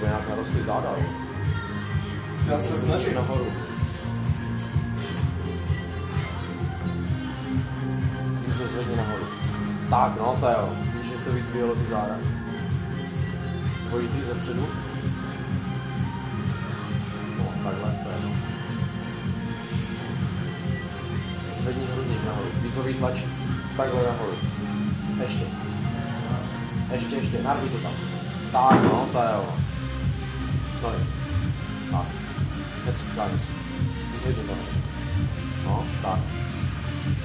tobě nějak narostly záda, jo? Já se snažím. Nahoru. Ty se zvedni nahoru. Tak, no, to jo. Víš, že to víc vyjelo ty záda. Dvojitý zepředu. No, takhle, to je no. Zvedni hrudník nahoru. Vícový tlač. Takhle nahoru. Ještě. Ještě. Narví to tam. Tak, no, to je ono. No, tak. Nepřitkání si. Vyzvedni to. No, tak.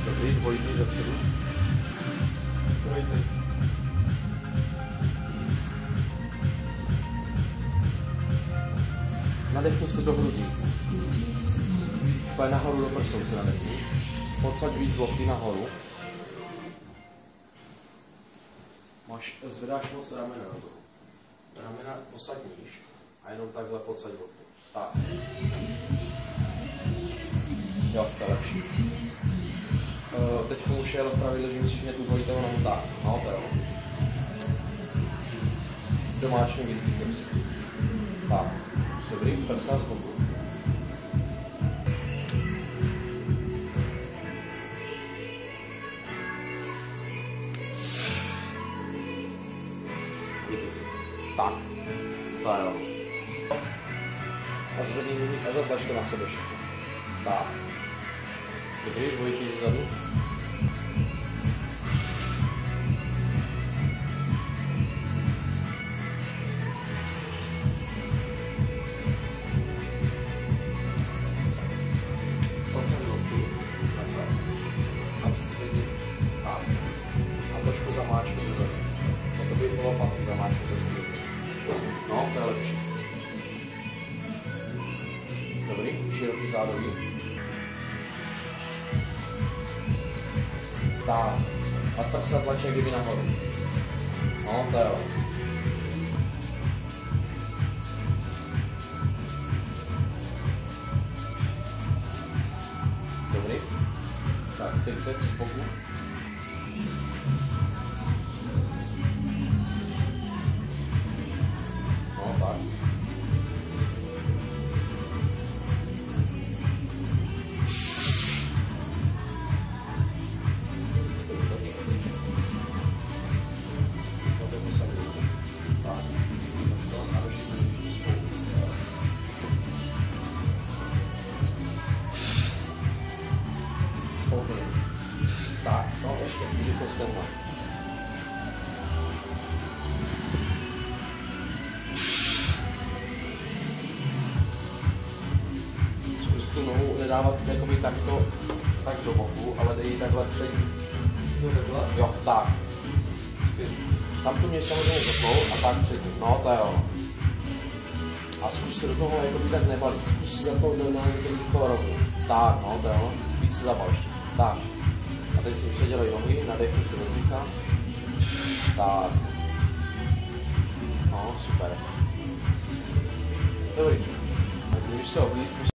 Dobrý, dvojitý zepředu. Dvojitý. Nadechni se do hrudí. Úplně nahoru do prsou se nadechni. Podsaď víc lokty nahoru. Zvedáš moc ramena na to. Ramena posaď níž a jenom takhle podsaď lokty. Tak. Jo, to je lepší. Teď už jel v pravidle, že musíš hned uvolit toho nohu tak. No, to jo. Domáčný biceps. Tak. Dobrý, prsa z boku. Tak, to je ono. A zvedni hrudník a zatlač to na sebe všechno. Tak. Dobrý, dvojitý zezadu. Podsaď lokty. A víc zvedni. Tak. A trošku zamáčkni zezadu. Jako by bylo patný zamáčkni trošku. No, to je lepší. Dobrý, široký zádobí. Tak. A prsa tlačí kdyby nahoru. No, to je ono. Dobrý. Tak, triceps z boku. No, tak. Tak, no ještě, říkost tenhle. Zkus tu nohu nedávat jakoby takto, tak do boku, ale dej ji takhle přední. No takhle? Jo, tak. Tam tu mě samozřejmě zapnou a tak přední. No, to je ono. A zkus se do toho jakoby tak nebalit. Zkus se zapnout normálně to říkalo rovně. Tak, no, to je ono. Víc se zabal ještě. Tak. A teď si předělej nohy, nadechni se do břicha. Tak. No, super. Dobrý. Tak můžeš se oblíct.